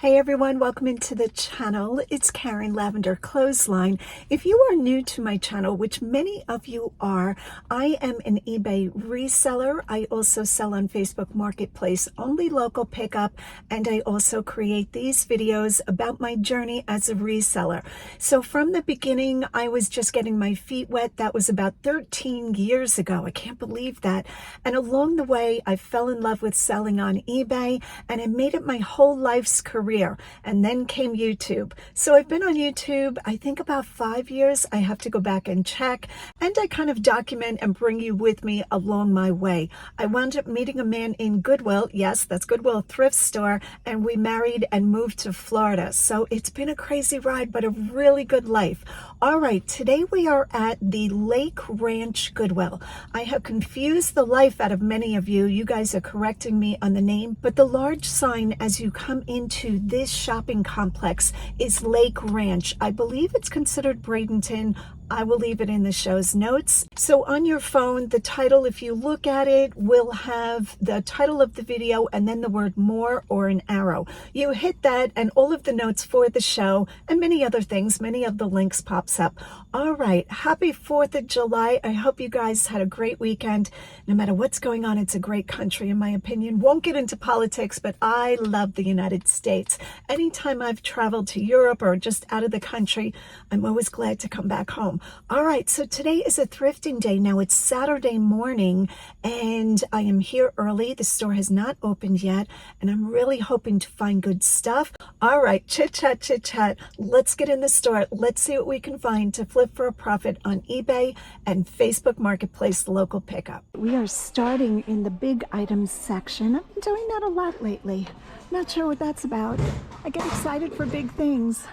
Hey everyone, welcome into the channel. It's Karen, Lavender Clothesline. If you are new to my channel, which many of you are, I am an eBay reseller. I also sell on Facebook Marketplace, only local pickup, and I also create these videos about my journey as a reseller. So from the beginning, I was just getting my feet wet. That was about 13 years ago. I can't believe that. And along the way, I fell in love with selling on eBay, and I made it my whole life's career. And then came YouTube. So I've been on YouTube, I think about 5 years. I have to go back and check. And I kind of document and bring you with me along my way. I wound up meeting a man in Goodwill. Yes, that's Goodwill Thrift store. And we married and moved to Florida. So it's been a crazy ride, but a really good life. All right, today we are at the Lake Ranch Goodwill. I have confused the life out of many of you. You guys are correcting me on the name, but the large sign as you come into this shopping complex is Lake Ranch. I believe it's considered Bradenton. I will leave it in the show's notes. So on your phone, the title, if you look at it, will have the title of the video and then the word more or an arrow. You hit that and all of the notes for the show and many other things, many of the links pops up. All right, happy 4th of July. I hope you guys had a great weekend. No matter what's going on, it's a great country in my opinion. Won't get into politics, but I love the United States. Anytime I've traveled to Europe or just out of the country, I'm always glad to come back home. All right, so today is a thrifting day. Now it's Saturday morning and I am here early. The store has not opened yet and I'm really hoping to find good stuff. All right, chit chat. Let's get in the store. Let's see what we can find to flip for a profit on eBay and Facebook Marketplace local pickup. We are starting in the big items section. I've been doing that a lot lately. Not sure what that's about. I get excited for big things.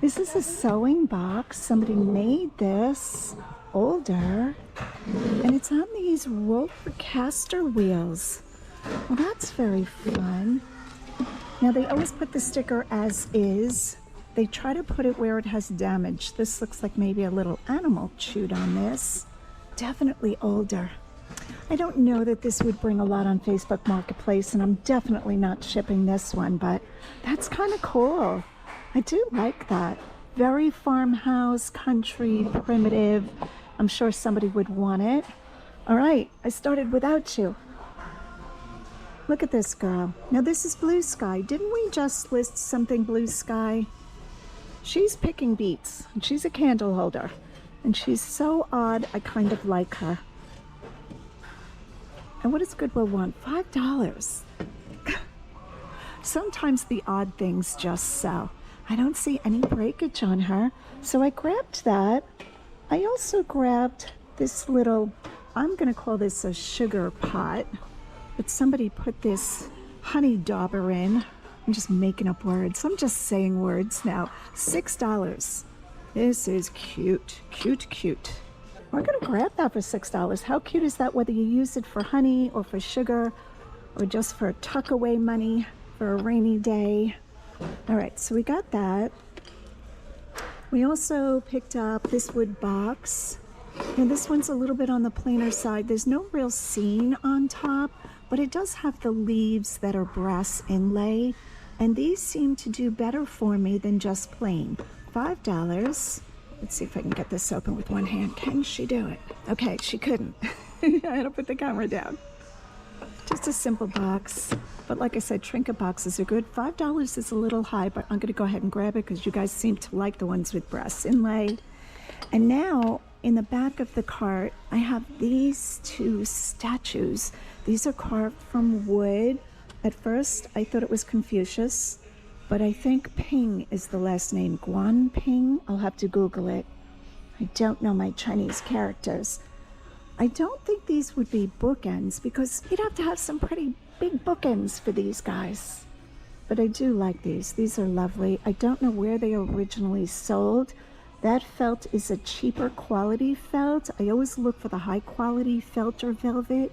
This is a sewing box. Somebody made this older, and it's on these roller caster wheels. Well, that's very fun. Now, they always put the sticker as is. They try to put it where it has damage. This looks like maybe a little animal chewed on this. Definitely older. I don't know that this would bring a lot on Facebook Marketplace, and I'm definitely not shipping this one, but that's kind of cool. I do like that. Very farmhouse, country, primitive. I'm sure somebody would want it. All right, I started without you. Look at this girl. Now this is Blue Sky. Didn't we just list something Blue Sky? She's picking beets, and she's a candle holder. And she's so odd, I kind of like her. And what does Goodwill want? $5. Sometimes the odd things just sell. I don't see any breakage on her, so I grabbed that. I also grabbed this little, I'm gonna call this a sugar pot, but somebody put this honey dauber in. I'm just making up words. I'm just saying words now. $6. This is cute. We're gonna grab that for $6. How cute is that, whether you use it for honey or for sugar or just for tuck away money for a rainy day? All right, so we got that. We also picked up this wood box. And this one's a little bit on the plainer side. There's no real scene on top, but it does have the leaves that are brass inlay. And these seem to do better for me than just plain. $5. Let's see if I can get this open with one hand. Can she do it? Okay, she couldn't. I had to put the camera down. Just a simple box. But like I said, trinket boxes are good. $5 is a little high, but I'm going to go ahead and grab it because you guys seem to like the ones with brass inlay. And now, in the back of the cart, I have these two statues. These are carved from wood. At first, I thought it was Confucius, but I think Ping is the last name. Guan Ping? I'll have to Google it. I don't know my Chinese characters. I don't think these would be bookends because you'd have to have some pretty big bookends for these guys. But I do like these. These are lovely. I don't know where they originally sold. That felt is a cheaper quality felt. I always look for the high quality felt or velvet.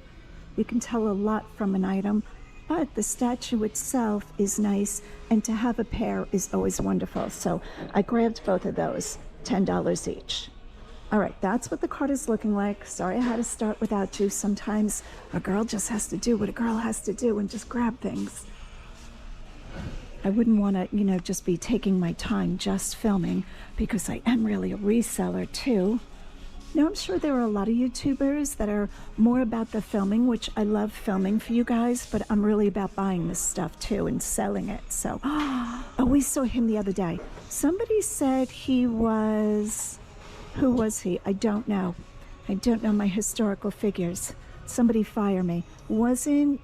You can tell a lot from an item, but the statue itself is nice, and to have a pair is always wonderful. So I grabbed both of those, $10 each. All right, that's what the cart is looking like. Sorry I had to start without you. Sometimes a girl just has to do what a girl has to do and just grab things. I wouldn't want to, you know, just be taking my time just filming, because I am really a reseller too. Now, I'm sure there are a lot of YouTubers that are more about the filming, which I love filming for you guys, but I'm really about buying this stuff too and selling it. So, oh, we saw him the other day. Somebody said he was, who was he? I don't know. I don't know my historical figures. Somebody fire me. Wasn't,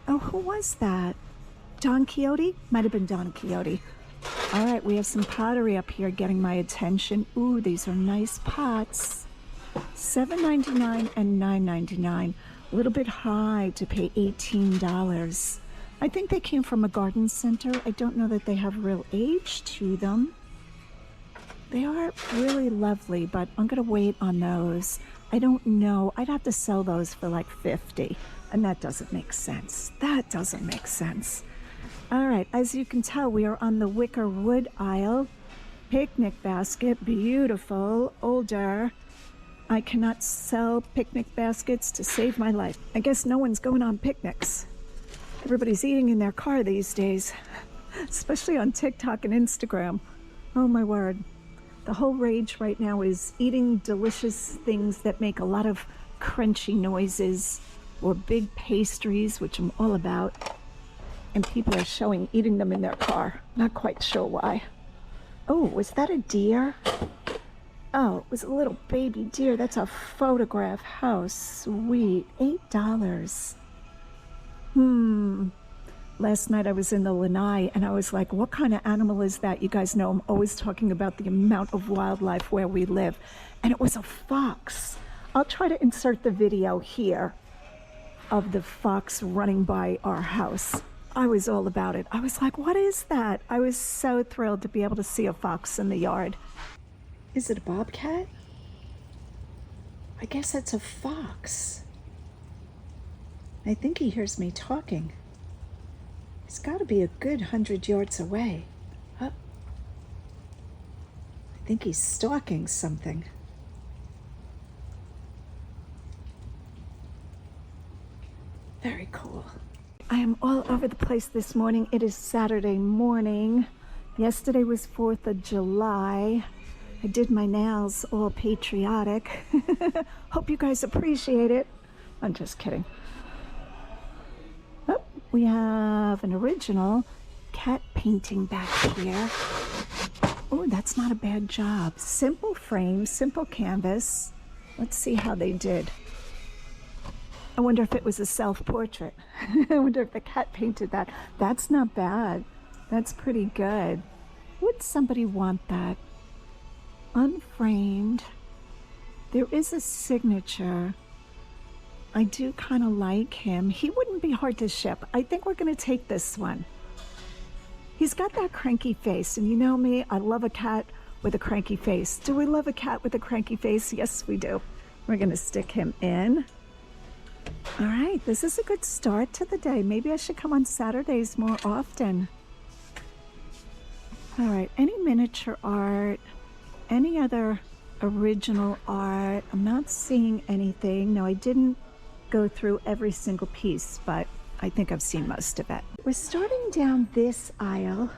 oh, who was that? Don Quixote? Might have been Don Quixote. All right, we have some pottery up here getting my attention. Ooh, these are nice pots. $7.99 and $9.99. A little bit high to pay $18. I think they came from a garden center. I don't know that they have real age to them. They are really lovely, but I'm gonna wait on those. I don't know. I'd have to sell those for like $50, and that doesn't make sense. That doesn't make sense. All right, as you can tell, we are on the wicker wood aisle. Picnic basket, beautiful, older. I cannot sell picnic baskets to save my life. I guess no one's going on picnics. Everybody's eating in their car these days, especially on TikTok and Instagram. Oh my word. The whole rage right now is eating delicious things that make a lot of crunchy noises, or big pastries, which I'm all about. And people are showing eating them in their car. Not quite sure why. Oh, was that a deer? Oh, it was a little baby deer. That's a photograph. How sweet. $8. Last night I was in the lanai and I was like, what kind of animal is that? You guys know I'm always talking about the amount of wildlife where we live. And it was a fox. I'll try to insert the video here of the fox running by our house. I was all about it. I was like, what is that? I was so thrilled to be able to see a fox in the yard. Is it a bobcat? I guess it's a fox. I think he hears me talking. He's got to be a good 100 yards away. Oh. I think he's stalking something. Very cool. I am all over the place this morning. It is Saturday morning. Yesterday was 4th of July. I did my nails all patriotic. Hope you guys appreciate it. I'm just kidding. Oh, we have an original cat painting back here. Oh, that's not a bad job. Simple frame, simple canvas. Let's see how they did. I wonder if it was a self-portrait. I wonder if the cat painted that. That's not bad. That's pretty good. Would somebody want that? Unframed. There is a signature. I do kind of like him. He wouldn't be hard to ship. I think we're going to take this one. He's got that cranky face, and you know me, I love a cat with a cranky face. Do we love a cat with a cranky face? Yes, we do. We're going to stick him in. All right, this is a good start to the day. Maybe I should come on Saturdays more often. All right, any miniature art? Any other original art? I'm not seeing anything. No, I didn't go through every single piece, but I think I've seen most of it. We're starting down this aisle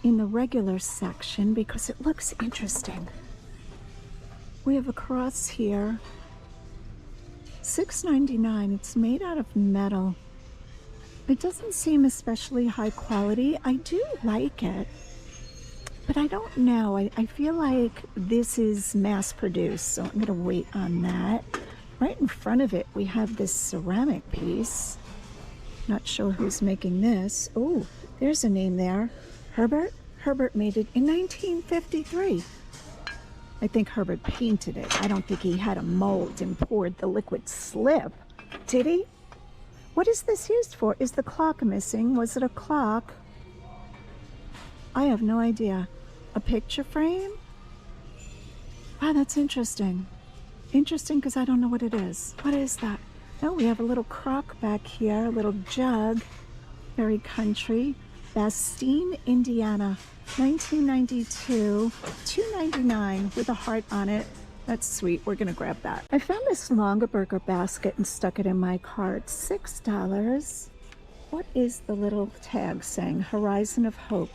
in the regular section because it looks interesting. We have a cross here. $6.99. It's made out of metal. It doesn't seem especially high quality. I do like it. But I don't know. I feel like this is mass produced, so I'm going to wait on that. Right in front of it, we have this ceramic piece. Not sure who's making this. Oh, there's a name there. Herbert? Herbert made it in 1953. I think Herbert painted it. I don't think he had a mold and poured the liquid slip. Did he? What is this used for? Is the clock missing? Was it a clock? I have no idea. A picture frame? Wow, that's interesting. Interesting because I don't know what it is. What is that? Oh, we have a little crock back here, a little jug. Very country. Bastine, Indiana, 1992. $2.99 with a heart on it. That's sweet. We're going to grab that. I found this Longaberger basket and stuck it in my cart. $6. What is the little tag saying? Horizon of Hope.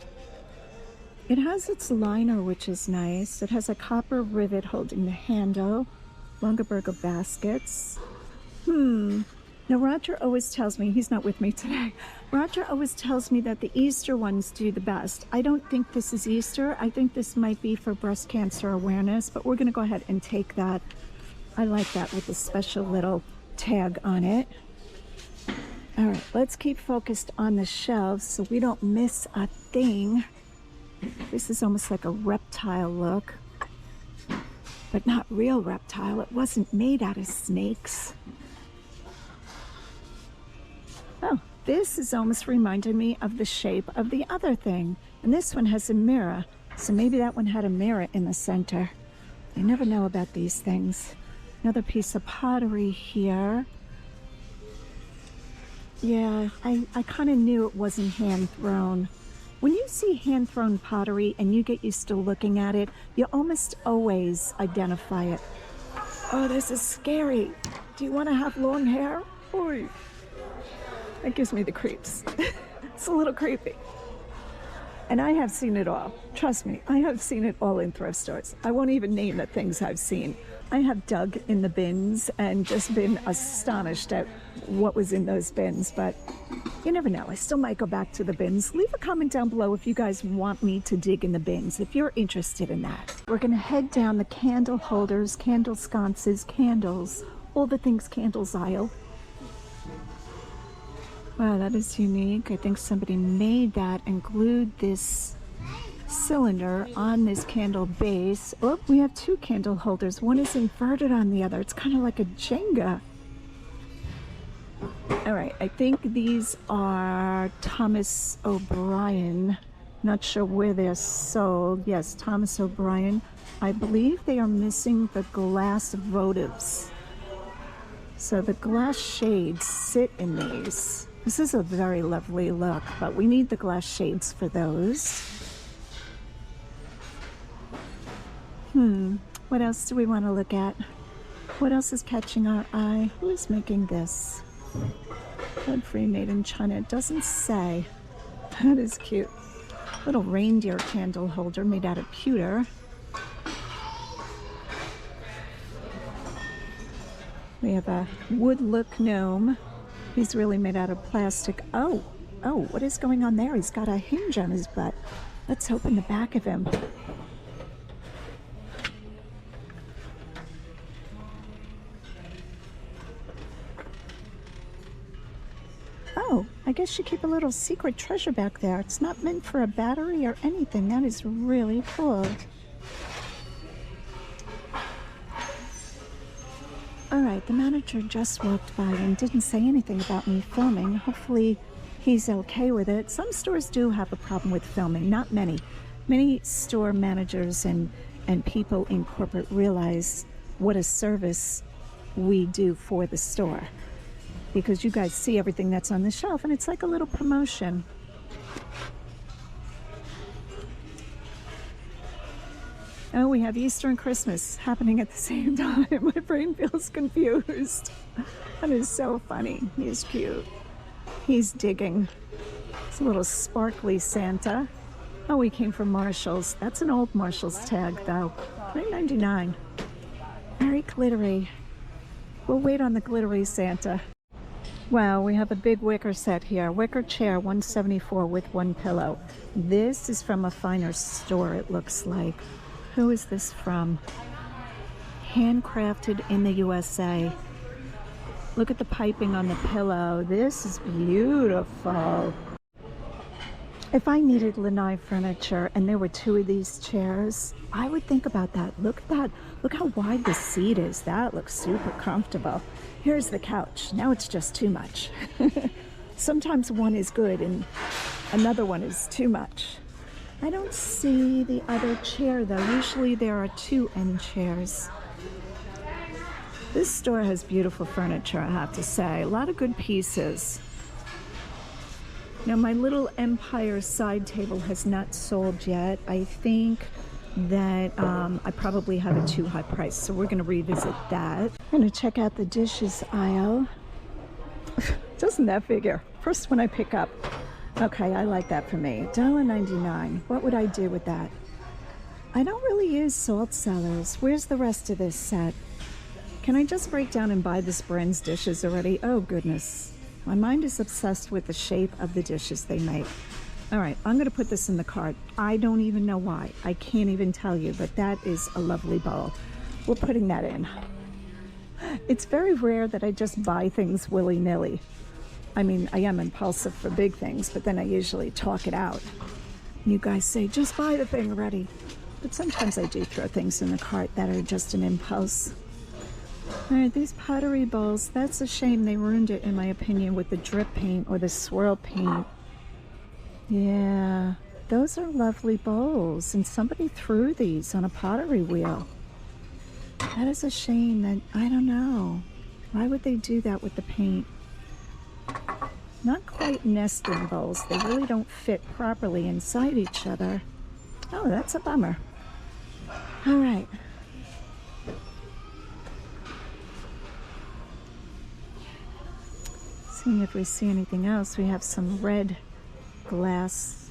It has its liner, which is nice. It has a copper rivet holding the handle. Longaberger baskets. Now Roger always tells me, he's not with me today, Roger always tells me that the Easter ones do the best. I don't think this is Easter. I think this might be for breast cancer awareness, but we're going to go ahead and take that. I like that with the special little tag on it. All right, let's keep focused on the shelves so we don't miss a thing. This is almost like a reptile look, but not real reptile. It wasn't made out of snakes. Oh, this is almost reminding me of the shape of the other thing. And this one has a mirror, so maybe that one had a mirror in the center. You never know about these things. Another piece of pottery here. Yeah, I kind of knew it wasn't hand-thrown. When you see hand-thrown pottery and you get used to looking at it, you almost always identify it. Oh, this is scary. Do you want to have long hair? Oy. That gives me the creeps. It's a little creepy. And I have seen it all. Trust me, I have seen it all in thrift stores. I won't even name the things I've seen. I have dug in the bins and just been astonished at what was in those bins, but you never know. I still might go back to the bins. Leave a comment down below if you guys want me to dig in the bins, if you're interested in that. We're gonna head down the candle holders, candle sconces, candles, all the things candles aisle. Wow, that is unique. I think somebody made that and glued this cylinder on this candle base. Oh, we have two candle holders. One is inverted on the other. It's kind of like a Jenga. All right, I think these are Thomas O'Brien. Not sure where they're sold. Yes, Thomas O'Brien. I believe they are missing the glass votives. So the glass shades sit in these. This is a very lovely look, but we need the glass shades for those. What else do we want to look at? What else is catching our eye? Who is making this? Godfrey made in China. It doesn't say. That is cute. Little reindeer candle holder made out of pewter. We have a wood look gnome. He's really made out of plastic. Oh, what is going on there? He's got a hinge on his butt. Let's open the back of him. Oh, I guess you keep a little secret treasure back there. It's not meant for a battery or anything. That is really cool. All right, the manager just walked by and didn't say anything about me filming. Hopefully he's okay with it. Some stores do have a problem with filming, not many. Many store managers and people in corporate realize what a service we do for the store, because you guys see everything that's on the shelf and it's like a little promotion. Oh, we have Easter and Christmas happening at the same time. My brain feels confused. That is so funny. He's cute. He's digging. It's a little sparkly Santa. Oh, he came from Marshall's. That's an old Marshall's tag, though. $3.99. Very glittery. We'll wait on the glittery Santa. Wow, we have a big wicker set here. Wicker chair, $174 with one pillow. This is from a finer store, it looks like. Who is this from? Handcrafted in the USA. Look at the piping on the pillow. This is beautiful. If I needed lanai furniture and there were two of these chairs, I would think about that. Look at that. Look how wide the seat is. That looks super comfortable. Here's the couch. Now it's just too much. Sometimes one is good and another one is too much. I don't see the other chair though. Usually there are two end chairs. This store has beautiful furniture, I have to say. A lot of good pieces. Now my little Empire side table has not sold yet. I think that I probably have it too high price, so we're going to revisit that. I'm going to check out the dishes aisle. Doesn't that figure? First one I pick up. Okay, I like that for me. $1.99. What would I do with that? I don't really use salt cellars. Where's the rest of this set? Can I just break down and buy this brand's dishes already? Oh, goodness. My mind is obsessed with the shape of the dishes they make. All right, I'm going to put this in the cart. I don't even know why. I can't even tell you, but that is a lovely bowl. We're putting that in. It's very rare that I just buy things willy-nilly. I mean, I am impulsive for big things, but then I usually talk it out. You guys say, just buy the thing already. But sometimes I do throw things in the cart that are just an impulse. All right, these pottery bowls, that's a shame. They ruined it, in my opinion, with the drip paint or the swirl paint. Yeah, those are lovely bowls, and somebody threw these on a pottery wheel. That is a shame. That, I don't know. Why would they do that with the paint? Not quite nesting bowls. They really don't fit properly inside each other. Oh, that's a bummer. All right. Seeing if we see anything else. We have some red glass.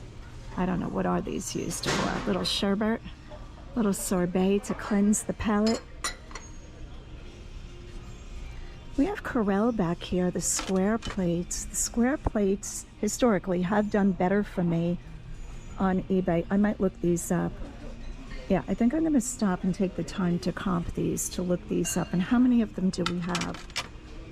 I don't know, what are these used for? A little sherbet, little sorbet to cleanse the palate. We have Merl back here, the square plates. The square plates historically have done better for me on eBay. I might look these up. Yeah, I think I'm going to stop and take the time to comp these, to look these up. And how many of them do we have?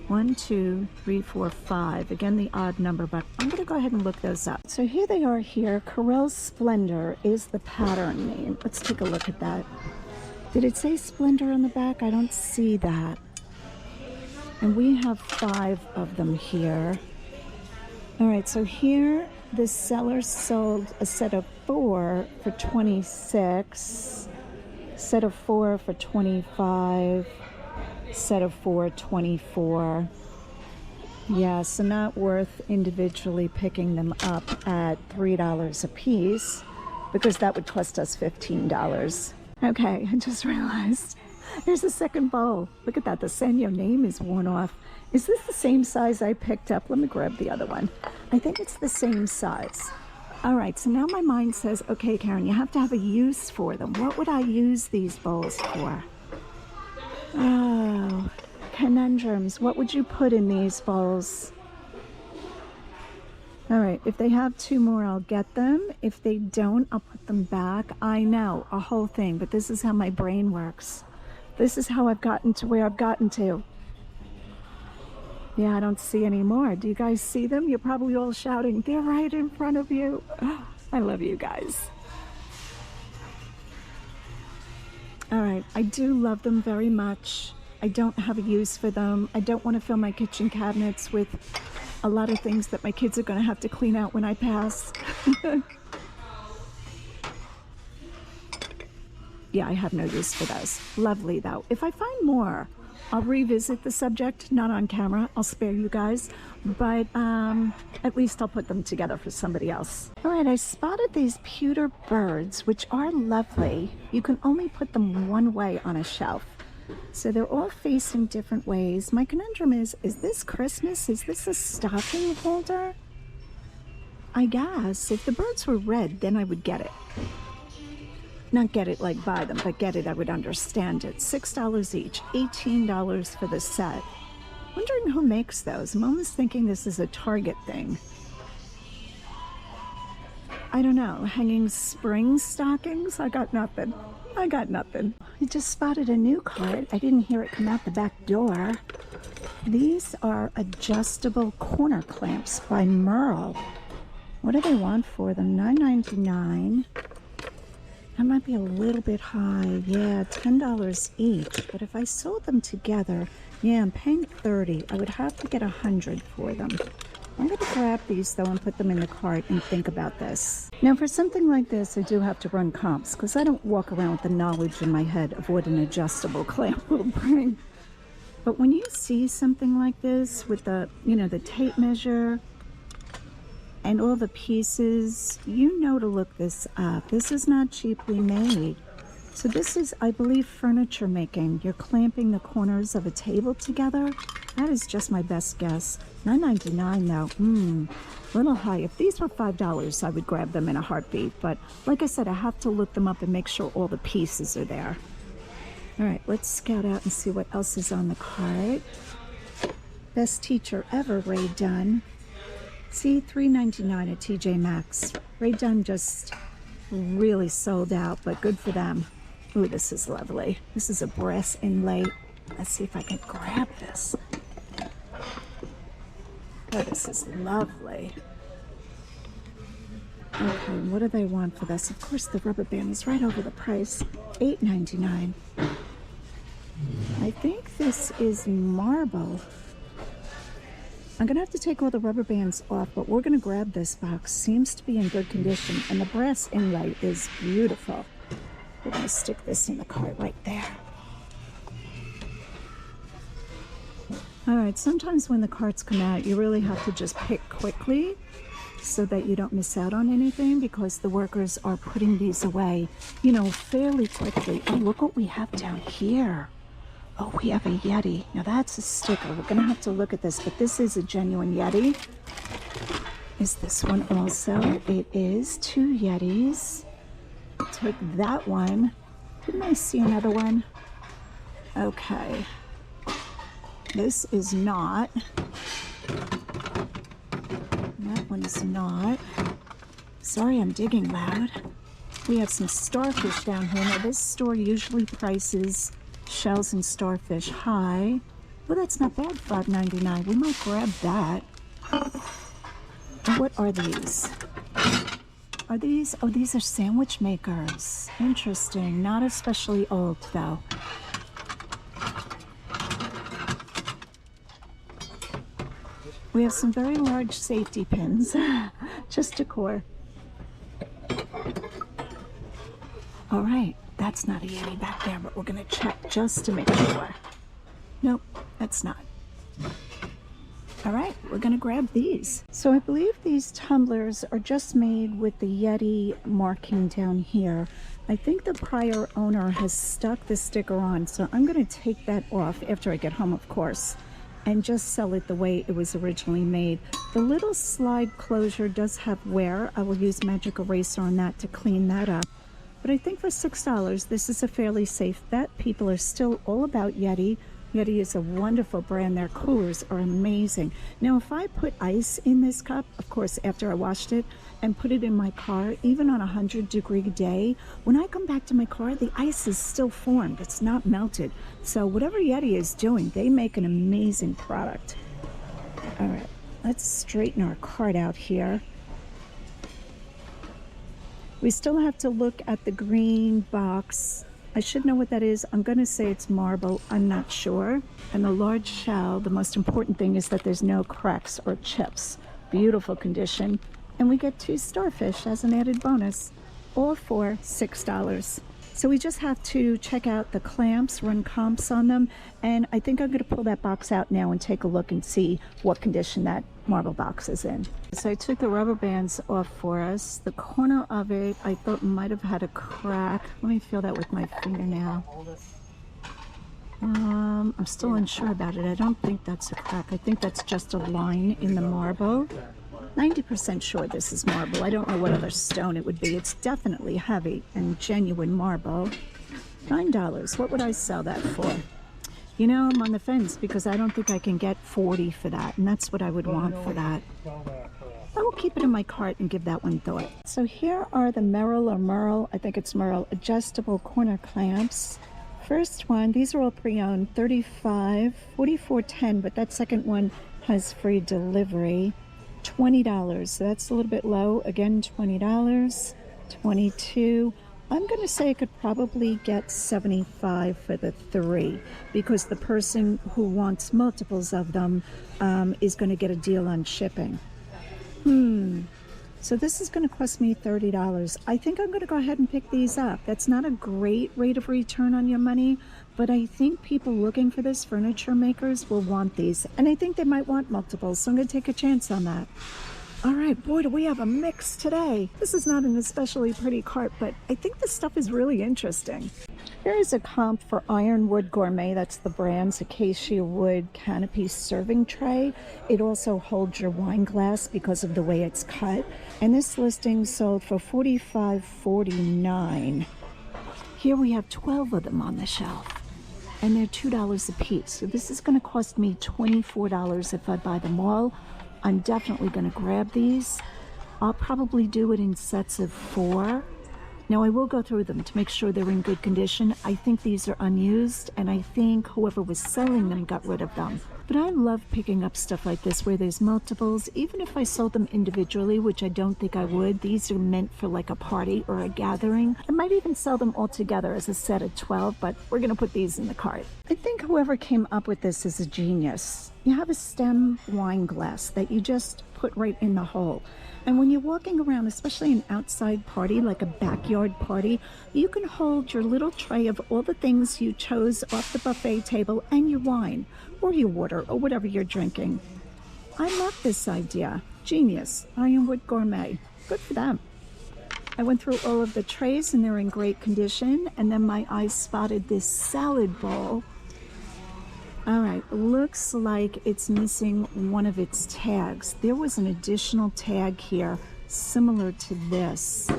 1, 2, 3, 4, 5. Again, the odd number, but I'm going to go ahead and look those up. So here they are here. Merl Splendor is the pattern name. Let's take a look at that. Did it say Splendor on the back? I don't see that. And we have 5 of them here. All right, so here the seller sold a set of 4 for $26, set of 4 for $25, set of 4 $24. Yeah, so not worth individually picking them up at $3 a piece, because that would cost us $15. Okay, I just realized here's a second bowl. Look at that, the Sanyo name is worn off. Is this the same size I picked up? Let me grab the other one. I think it's the same size. All right, so now my mind says, okay, Karen, you have to have a use for them. What would I use these bowls for? Oh, conundrums. What would you put in these bowls? All right, if they have 2 more, I'll get them. If they don't, I'll put them back. I know, a whole thing, but this is how my brain works. This is how I've gotten to where I've gotten to. Yeah, I don't see any more. Do you guys see them? You're probably all shouting, they're right in front of you. Oh, I love you guys. All right, I do love them very much. I don't have a use for them. I don't want to fill my kitchen cabinets with a lot of things that my kids are going to have to clean out when I pass. Yeah, I have no use for those. Lovely, though. If I find more, I'll revisit the subject, not on camera. I'll spare you guys, but at least I'll put them together for somebody else. All right, I spotted these pewter birds, which are lovely. You can only put them one way on a shelf. So they're all facing different ways. My conundrum is this Christmas? Is this a stocking holder? I guess if the birds were red, then I would get it. Not get it like buy them, but get it, I would understand it. $6 each, $18 for the set. Wondering who makes those. I'm almost thinking this is a Target thing. I don't know, hanging spring stockings? I got nothing. I got nothing. I just spotted a new cart. I didn't hear it come out the back door. These are adjustable corner clamps by Merl. What do they want for them? $9.99. That might be a little bit high. Yeah, $10 each. But if I sold them together, yeah, I'm paying $30. I would have to get $100 for them. I'm going to grab these, though, and put them in the cart and think about this. Now, for something like this, I do have to run comps, because I don't walk around with the knowledge in my head of what an adjustable clamp will bring. But when you see something like this with the, you know, the tape measure and all the pieces, you know to look this up. This is not cheaply made. So this is, I believe, furniture making. You're clamping the corners of a table together. That is just my best guess. $9.99 though. Little high. If these were $5, I would grab them in a heartbeat. But like I said, I have to look them up and make sure all the pieces are there. All right, let's scout out and see what else is on the cart. Best teacher ever, Ray Dunn. See, $3.99 at TJ Maxx. Ray Dunn just really sold out, but good for them. Ooh, this is lovely. This is a brass inlay. Let's see if I can grab this. Oh, this is lovely. Okay, what do they want for this? Of course, the rubber band is right over the price. $8.99. I think this is marble. I'm going to have to take all the rubber bands off, but we're going to grab this box. Seems to be in good condition, and the brass inlay is beautiful. We're going to stick this in the cart right there. All right, sometimes when the carts come out, you really have to just pick quickly so that you don't miss out on anything, because the workers are putting these away, you know, fairly quickly. Oh, look what we have down here. Oh, we have a Yeti. Now that's a sticker. We're going to have to look at this, but this is a genuine Yeti. Is this one also? It is. 2 Yetis. Take that one. Didn't I see another one? Okay. This is not. That one is not. Sorry, I'm digging loud. We have some starfish down here. Now, this store usually prices shells and starfish high. Well, that's not bad, $5.99. We might grab that. What are these? Are these? Oh, these are sandwich makers. Interesting. Not especially old, though. We have some very large safety pins. Just decor. All right. That's not a Yeti back there, but we're going to check just to make sure. Nope, that's not. All right, we're going to grab these. So I believe these tumblers are just made with the Yeti marking down here. I think the prior owner has stuck the sticker on, so I'm going to take that off after I get home, of course, and just sell it the way it was originally made. The little slide closure does have wear. I will use magic eraser on that to clean that up. But I think for $6, this is a fairly safe bet. People are still all about Yeti. Yeti is a wonderful brand. Their coolers are amazing. Now, if I put ice in this cup, of course, after I washed it, and put it in my car, even on a 100-degree day, when I come back to my car, the ice is still formed. It's not melted. So whatever Yeti is doing, they make an amazing product. All right, let's straighten our cart out here. We still have to look at the green box. I should know what that is. I'm going to say it's marble. I'm not sure. And the large shell, the most important thing is that there's no cracks or chips. Beautiful condition. And we get 2 starfish as an added bonus, all for $6. So we just have to check out the clamps, run comps on them, and I think I'm going to pull that box out now and take a look and see what condition that marble box is in. So I took the rubber bands off for us. The corner of it I thought might have had a crack. Let me feel that with my fingernail. I'm still unsure about it. I don't think that's a crack. I think that's just a line in the marble. 90% sure this is marble. I don't know what other stone it would be. It's definitely heavy and genuine marble. $9. What would I sell that for? You know, I'm on the fence because I don't think I can get $40 for that, and that's what I would want for that. I will keep it in my cart and give that one thought. So here are the Merl, I think it's Merl, adjustable corner clamps. First one, these are all pre-owned, $35, $44.10, but that second one has free delivery. $20, so that's a little bit low. Again, $20, $22. I'm going to say I could probably get $75 for the 3 because the person who wants multiples of them is going to get a deal on shipping. So this is going to cost me $30. I think I'm going to go ahead and pick these up. That's not a great rate of return on your money, but I think people looking for this, furniture makers, will want these. And I think they might want multiples, so I'm going to take a chance on that. All right, boy, do we have a mix today. This is not an especially pretty cart, but I think this stuff is really interesting. Here is a comp for Ironwood Gourmet. That's the brand's acacia wood canopy serving tray. It also holds your wine glass because of the way it's cut. And this listing sold for $45.49. Here we have 12 of them on the shelf, and they're $2 a piece. So this is going to cost me $24 if I buy them all. I'm definitely going to grab these. I'll probably do it in sets of 4. Now I will go through them to make sure they're in good condition. I think these are unused, and I think whoever was selling them got rid of them. But I love picking up stuff like this where there's multiples. Even if I sold them individually, which I don't think I would, these are meant for like a party or a gathering. I might even sell them all together as a set of 12, but we're going to put these in the cart. I think whoever came up with this is a genius. You have a stem wine glass that you just put right in the hole. And when you're walking around, especially an outside party, like a backyard party, you can hold your little tray of all the things you chose off the buffet table and your wine or your water or whatever you're drinking. I love this idea. Genius. Ironwood Gourmet. Good for them. I went through all of the trays and they're in great condition. And then my eye spotted this salad bowl. All right, looks like it's missing one of its tags. There was an additional tag here similar to this.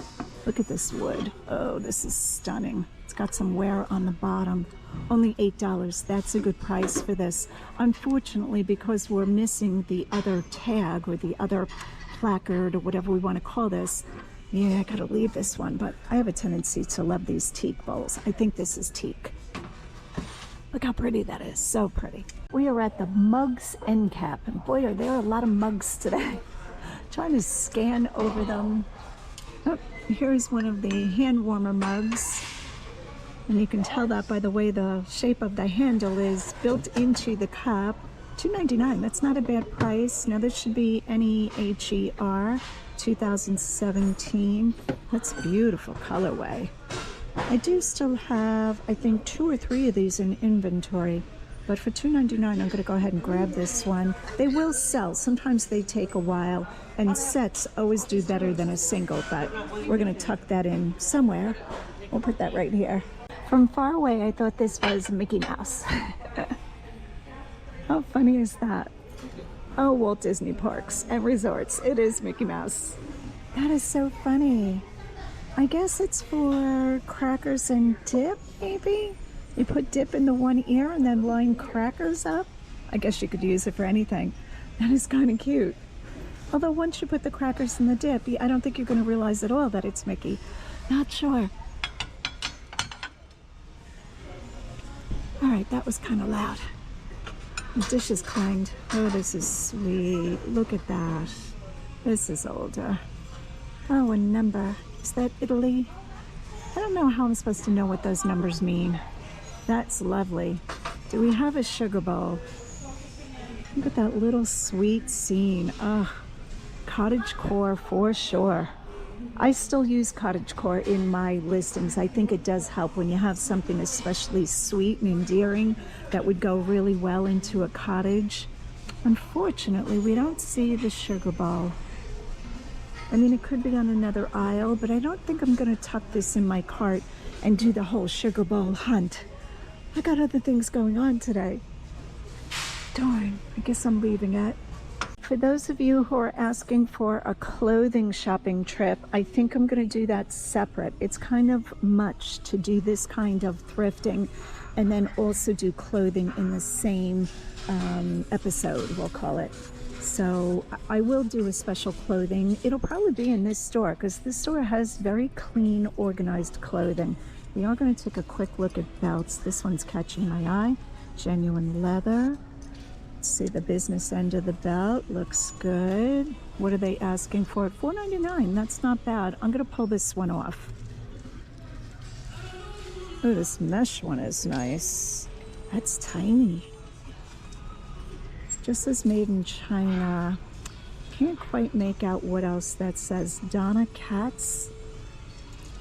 Look at this wood. Oh, this is stunning. It's got some wear on the bottom. Only $8. That's a good price for this. Unfortunately, because we're missing the other tag or the other placard or whatever we want to call this, yeah, I gotta leave this one, but I have a tendency to love these teak bowls. I think this is teak. Look how pretty that is, so pretty. We are at the Mugs end cap, and boy, are there a lot of mugs today. Trying to scan over them. Oh, here's one of the hand warmer mugs. And you can tell that by the way the shape of the handle is built into the cup. $2.99, that's not a bad price. Now this should be NEHER 2017. That's beautiful colorway. I do still have, I think, 2 or 3 of these in inventory, but for $2.99, I'm going to go ahead and grab this one. They will sell. Sometimes they take a while, and sets always do better than a single, but we're going to tuck that in somewhere. We'll put that right here. From far away, I thought this was Mickey Mouse. How funny is that? Oh, Walt Disney Parks and Resorts. It is Mickey Mouse. That is so funny. I guess it's for crackers and dip, maybe? You put dip in the one ear and then line crackers up? I guess you could use it for anything. That is kind of cute. Although once you put the crackers in the dip, I don't think you're going to realize at all that it's Mickey. Not sure. All right, that was kind of loud. The dish is clanged. Oh, this is sweet. Look at that. This is older. Oh, a number. Is that Italy? I don't know how I'm supposed to know what those numbers mean. That's lovely. Do we have a sugar bowl? Look at that little sweet scene. Ugh. Cottagecore for sure. I still use cottagecore in my listings. I think it does help when you have something especially sweet and endearing that would go really well into a cottage. Unfortunately, we don't see the sugar bowl. I mean, it could be on another aisle, but I don't think I'm going to tuck this in my cart and do the whole sugar bowl hunt. I got other things going on today. Darn, I guess I'm leaving it. For those of you who are asking for a clothing shopping trip, I think I'm going to do that separate. It's kind of much to do this kind of thrifting and then also do clothing in the same episode, we'll call it. So I will do a special clothing. It'll probably be in this store because this store has very clean, organized clothing. We are going to take a quick look at belts. This one's catching my eye. Genuine leather. Let's see the business end of the belt. Looks good. What are they asking for? $4.99. That's not bad. I'm going to pull this one off. Oh, this mesh one is nice. That's tiny. Just as made in China. Can't quite make out what else that says. Donna Katz.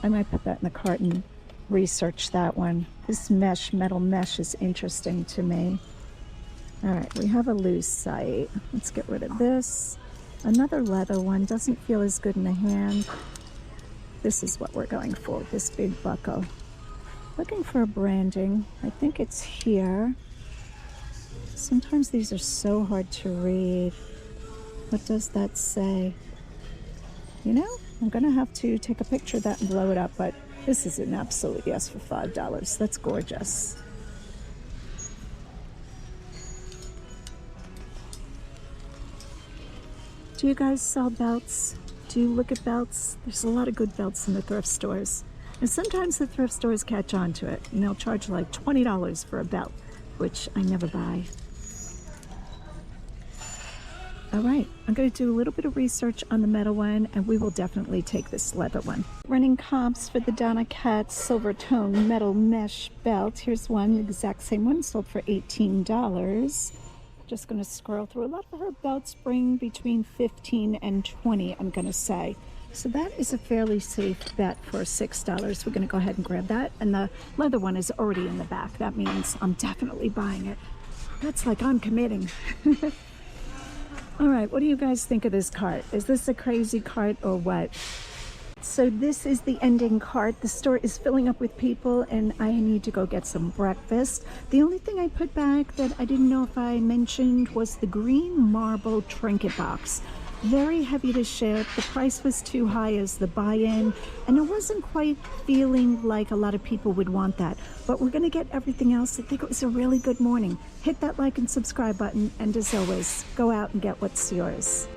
I might put that in the cart and research that one. This mesh, metal mesh, is interesting to me. All right, we have a loose site. Let's get rid of this. Another leather one, doesn't feel as good in the hand. This is what we're going for, this big buckle. Looking for a branding. I think it's here. Sometimes these are so hard to read. What does that say? You know, I'm gonna have to take a picture of that and blow it up, but this is an absolute yes for $5. That's gorgeous. Do you guys sell belts? Do you look at belts? There's a lot of good belts in the thrift stores. And sometimes the thrift stores catch on to it and they'll charge like $20 for a belt, which I never buy. All right, I'm going to do a little bit of research on the metal one, and we will definitely take this leather one. Running comps for the Donna Cat silver tone metal mesh belt. Here's one, the exact same one, sold for $18. Just going to scroll through. A lot of her belts bring between 15 and 20, I'm going to say. So that is a fairly safe bet for $6. We're going to go ahead and grab that. And the leather one is already in the back. That means I'm definitely buying it. That's like I'm committing. All right, what do you guys think of this cart? Is this a crazy cart or what? So this is the ending cart. The store is filling up with people and I need to go get some breakfast. The only thing I put back that I didn't know if I mentioned was the green marble trinket box. Very heavy to ship. The price was too high as the buy-in, and it wasn't quite feeling like a lot of people would want that. But we're going to get everything else. I think it was a really good morning. Hit that like and subscribe button, and as always, go out and get what's yours.